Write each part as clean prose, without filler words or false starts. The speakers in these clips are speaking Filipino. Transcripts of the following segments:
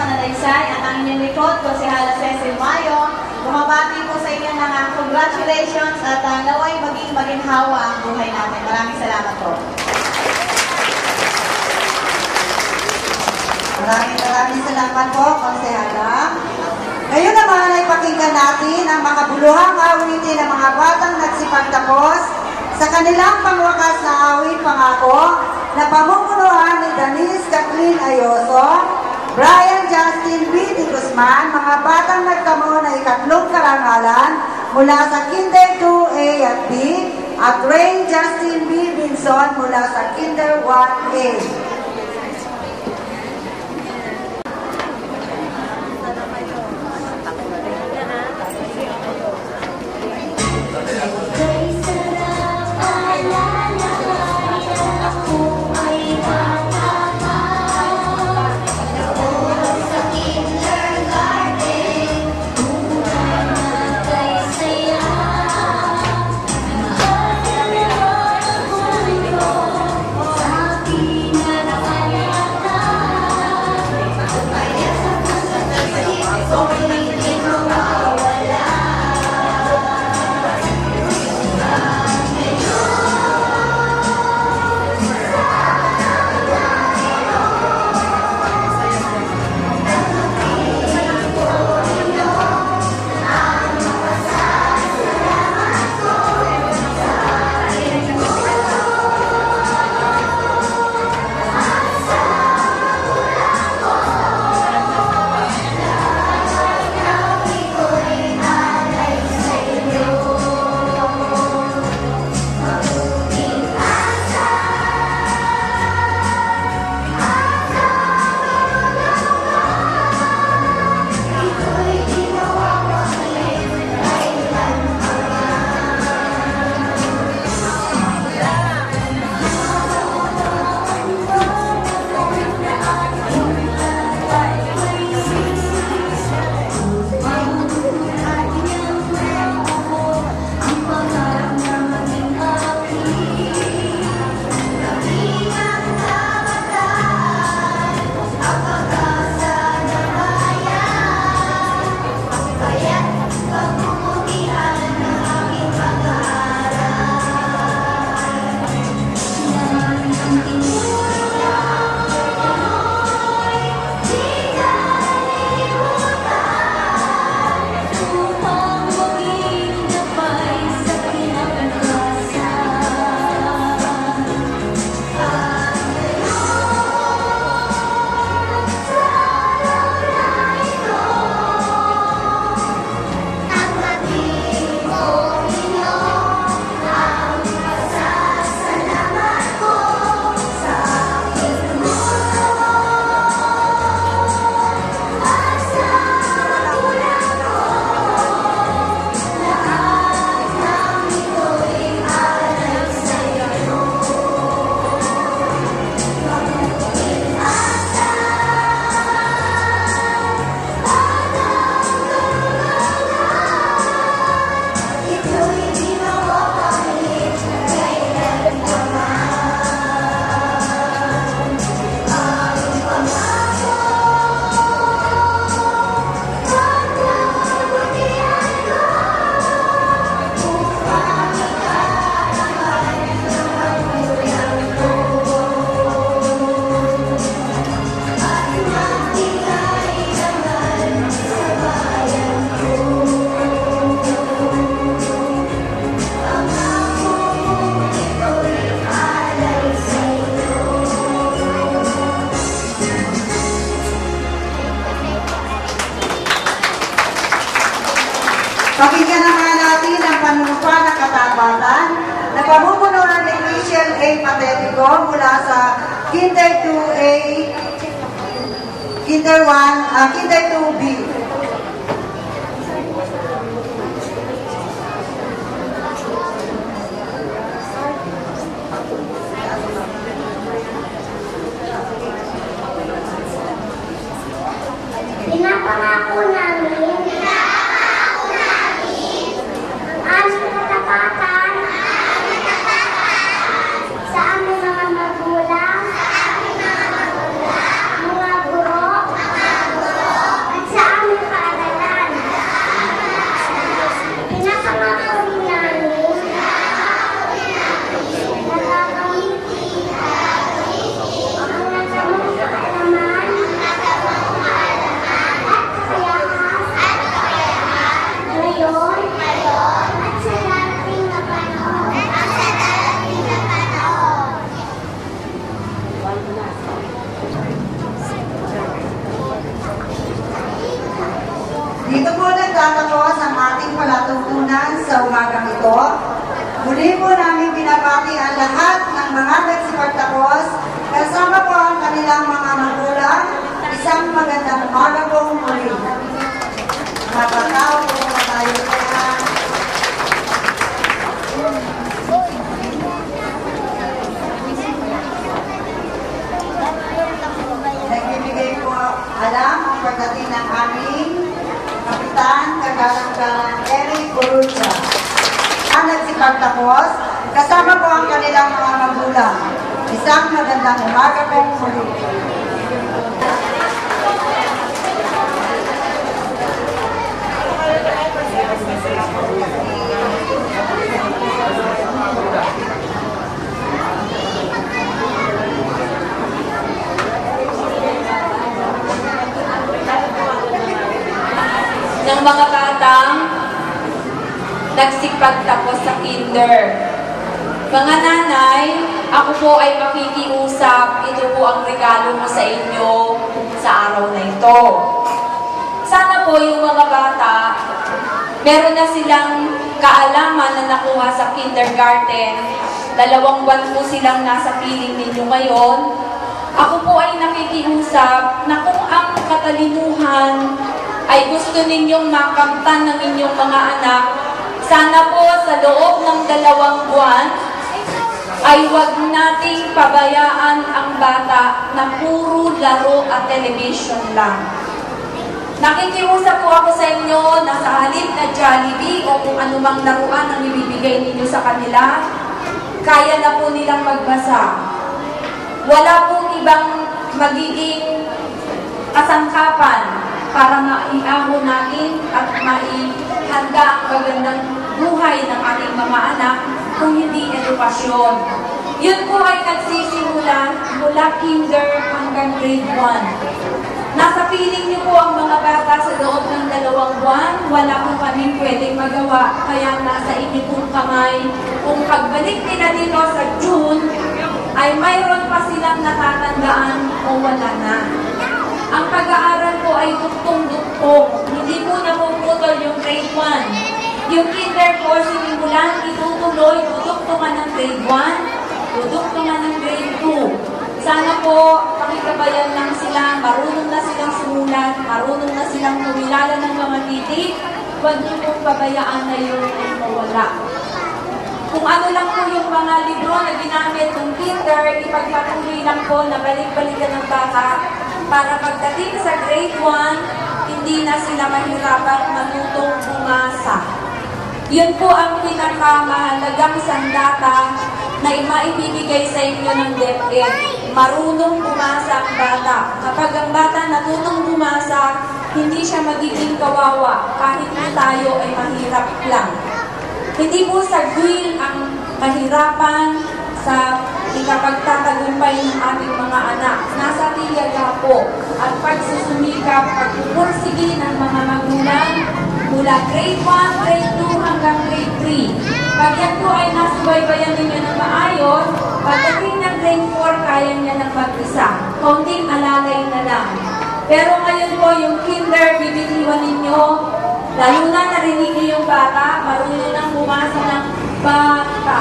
Mananaysay at ang inyong likod, Konsehala Cecil Mayo. Bumabati po sa inyo ng congratulations at naway maging maginhawa ang buhay natin. Maraming salamat po. Maraming salamat po, Konsehala. Ngayon naman ay pakinggan natin ang makabuluhang awitin ng mga batang nagsipagtapos sa kanilang pangwakas na awit Pangako na pamumunuan ni Denise Kathleen Ayoso, Brian Justin B. Di Guzman, mga batang nagtamo na ikatlong karangalan mula sa Kinder 2A at B, at Rain Justin B. Binson mula sa Kinder 1A. Pakinggan naman natin ang panunumpa ng katapatan na pamumunuan ni Christian A. Patetico mula sa Kinder 2A, Kinder 2B. Pinapangako namin ang aming katapatan sa aming mga magulang, mga guro, ating palatuntunan sa umagang ito. Muli po namin binabati ang lahat ng mga nagsipagtapos, kasama po ang kanilang mga magulang. Isang magandang umaga po muli. Mga batao po na tayo kaya. Nagbibigay po alam ang pagdating ng aming Kapitan Kagalang-galang Eric Borucha. Ang nagsipagtapos, kasama po ang kanilang mga magulang. Isang magandang umaga po muli. Ng mga batang nagsipagtapos sa kinder. Mga nanay, ako po ay makikiusap. Ito po ang regalo ko sa inyo sa araw na ito. Sana po yung mga bata, meron na silang kaalaman na nakuha sa kindergarten. 2 buwan po silang nasa piling ninyo ngayon. Ako po ay nakikiusap na kung ang katalinuhan ay gusto ninyong makamtan ng inyong mga anak, sana po sa loob ng 2 buwan ay huwag nating pabayaan ang bata na puro laro at television lang. Nakikiusap po ako sa inyo na sa halip na Jollibee o kung anumang laruan ang ibibigay ninyo sa kanila, kaya na po nilang magbasa. Wala pong ibang magiging kasangkapan para maiahon natin at maihanda ang magandang buhay ng ating mga anak kung hindi edukasyon. Yun po ay nagsisimula mula kinder hanggang grade 1. Nasa piling niyo po ang mga bata sa loob ng 2 buwan, wala po kaming pwedeng magawa, kaya nasa inyo pong kamay. Kung pagbalik nila dito sa June, ay mayroon pa silang natatandaan o wala na. Ang pag-aaral po ay duktong-duktong. Hindi po napuputol yung grade 1. Yung kinder po, sinimulan, itutuloy, duduktungan ng grade 1, duduktungan ng grade 2. Sana po, pakikabayan lang sila, marunong na silang sumulat, marunong na silang kumilala ng mga titik, huwag niyo pong pabayaan na yun ay mawala. Kung ano lang po yung mga libro na ginamit ng kinder, ipagpatuloy lang po na balik-balikan ng bata para pagdating sa grade 1, hindi na sila mahirapan matutong bumasa. Yun po ang pinakamahalagang sandata na maibibigay sa inyo ng DepEd. Marunong bumasa ang bata. Kapag ang bata natutong bumasa, hindi siya magiging kawawa kahit na tayo ay mahirap lang. Hindi po sa guil ang kahirapan sa ikapagtatagumpay ng ating mga anak. Nasa tiyaga po at pagsusumikap, pagpupursige ng mga magulang mula grade 1, grade 2 hanggang grade 3. Pag yan po ay nasubaybayan ninyo ng maayos, pagdating ng grade 4, kaya niya ng mag-isa. Kaunting alalay na lang. Pero ngayon po, yung kinder, bibitiwan ninyo, lalo na narinig niyo yung bata, marunong nang bumasa ng bata.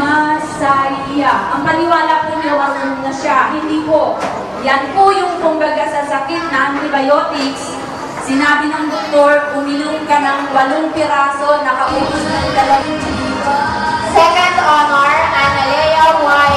Masaya. Ang paniwala po niyo, marunong na siya. Hindi po. Yan po yung kumbaga sa sakit na antibiotics. Sinabi ng doktor, uminom ka ng 8 piraso, nakaubos ng 2. Second honor, Analea Y.